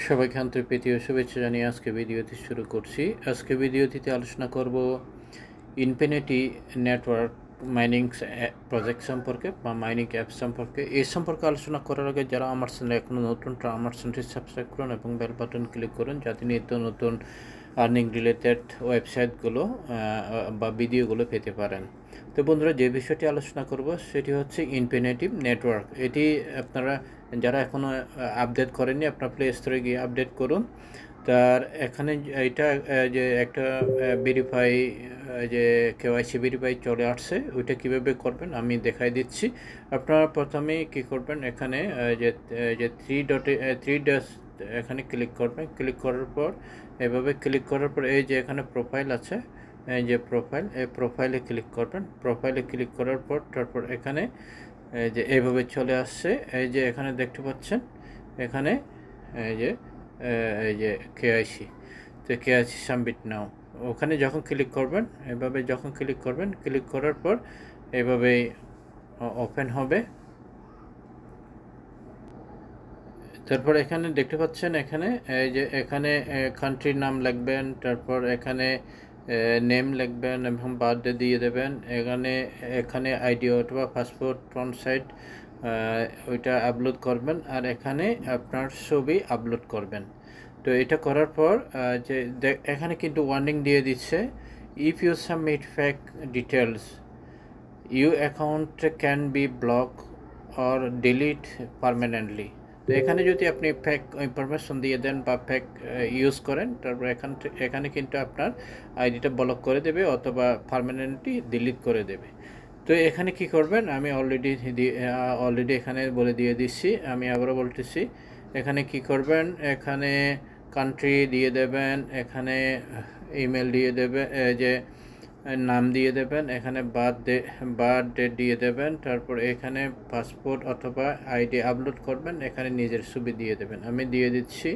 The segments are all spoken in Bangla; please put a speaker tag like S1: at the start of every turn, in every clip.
S1: সবাইকে আন্তরিক প্রীতি ও শুভেচ্ছা জানিয়ে আজকে ভিডিওটি শুরু করছি। আজকে ভিডিওটিতে আলোচনা করব ইনফিনিটি নেটওয়ার্ক মাইনিং প্রজেক্ট সম্পর্কে বা মাইনিং অ্যাপ সম্পর্কে। এই সম্পর্কে আলোচনা করার আগে যারা আমার চ্যানেলে এখনও নতুন, আমার চ্যানেলটি সাবস্ক্রাইব করুন এবং বেল বাটন ক্লিক করুন, যাতে নিত্য নতুন আর্নিং রিলেটেড ওয়েবসাইটগুলো বা ভিডিওগুলো পেতে পারেন। তো বন্ধুরা, যে বিষয়টি আলোচনা করব সেটি হচ্ছে ইনফিনিটি নেটওয়ার্ক। এটি আপনারা যারা এখনও আপডেট করেননি, আপনার প্লে স্টোরে গিয়ে আপডেট করুন। তার এখানে এটা যে একটা ভেরিফাই, যে কেওয়াইসি ভেরিফাই চলে আসছে, ওইটা কীভাবে করবেন আমি দেখাই দিচ্ছি। আপনারা প্রথমেই কী করবেন, এখানে যে থ্রি ডট এখানে ক্লিক করবেন। ক্লিক করার পর এভাবে ক্লিক করার পর এই যে এখানে প্রোফাইল আছে, এই যে প্রোফাইল, এই প্রোফাইলে ক্লিক করবেন। প্রোফাইলে ক্লিক করার পর তারপর এখানে যে এইভাবে চলে আসছে, এই যে এখানে দেখতে পাচ্ছেন, এখানে এই যে কেআইসি, তো কেআইসি সাবমিট নাও, ওখানে যখন ক্লিক করবেন, এভাবে যখন ক্লিক করবেন, ক্লিক করার পর এভাবেই ওপেন হবে। তারপর এখানে দেখতে পাচ্ছেন, এখানে এই যে এখানে কান্ট্রির নাম লিখবেন, তারপর এখানে নেম লিখবেন এবং বার্থডে দিয়ে দেবেন। এখানে আইডি অথবা পাসপোর্ট ফ্রন্ট সাইড ওইটা আপলোড করবেন, আর এখানে আপনার ছবি আপলোড করবেন। তো এটা করার পর যে এখানে কিন্তু ওয়ার্নিং দিয়ে দিচ্ছে, if you submit fake details you account can be block or delete permanently. তো এখানে যদি আপনি ফেক ইনফরমেশন দিয়ে দেন বা ফেক ইউজ করেন, তারপর এখানে কিন্তু আপনার আইডিটা ব্লক করে দেবে অথবা পারমানেন্টলি ডিলিট করে দেবে। তো এখানে কি করবেন, আমি অলরেডি এখানে বলে দিয়ে দিচ্ছি, আমি আবারও বলতেছি। এখানে কি করবেন, এখানে কান্ট্রি দিয়ে দেবেন, এখানে ইমেল দিয়ে দেবেন, যে নাম দিয়ে দেবেন, এখানে বার্থ ডেট দিয়ে দেবেন, তারপর এখানে পাসপোর্ট অথবা আইডি আপলোড করবেন, এখানে নিজের ছবি দিয়ে দেবেন। আমি দিয়ে দিচ্ছি।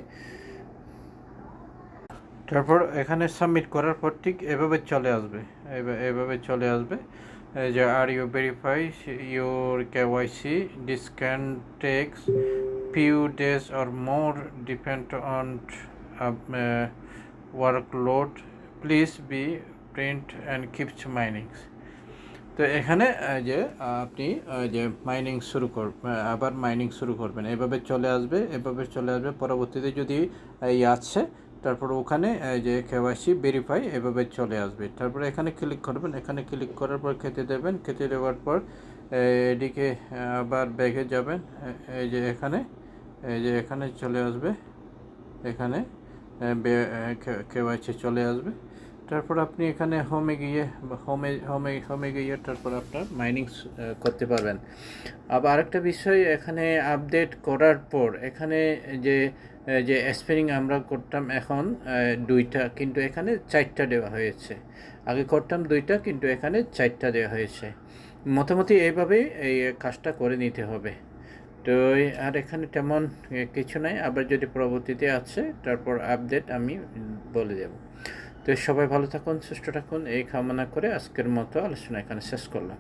S1: তারপর এখানে সাবমিট করার পর ঠিক এভাবে চলে আসবে, এভাবে চলে আসবে যে are you verify your KYC, this can takes few days or more depend on workload, please be print and keep mining. তো এখানে যে আপনি যে মাইনিং শুরু আবার মাইনিং শুরু করবেন, এভাবে চলে আসবে, পরবর্তীতে যদি আছে, তারপর ওখানে যে কেওয়াইসি ভেরিফাই এভাবে চলে আসবে। তারপরে এখানে ক্লিক করবেন, এখানে ক্লিক করার পর খেতে দেবেন, খেতে দেওয়ার পর এদিকে আবার ব্যাগে যাবেন, এই যে এখানে চলে আসবে, এখানে কেওয়াইসি চলে আসবে। তারপর আপনি এখানে হোমে গিয়ে তারপর আপনার মাইনিং করতে পারবেন। আবার আরেকটা বিষয়, এখানে আপডেট করার পর এখানে যে স্পিনিং আমরা করতাম এখন 2টা, কিন্তু এখানে 4টা দেওয়া হয়েছে। আগে করতাম 2টা, কিন্তু এখানে 4টা দেওয়া হয়েছে। মোটামুটি এইভাবেই এই কাজটা করে নিতে হবে। তো আর এখানে তেমন কিছু নাই, আবার যদি পরবর্তীতে আছে তারপর আপডেট আমি বলে দেব। তো সবাই ভালো থাকুন, সুস্থ থাকুন, এই কামনা করে আজকের মতো আলোচনা এখানে শেষ করলাম।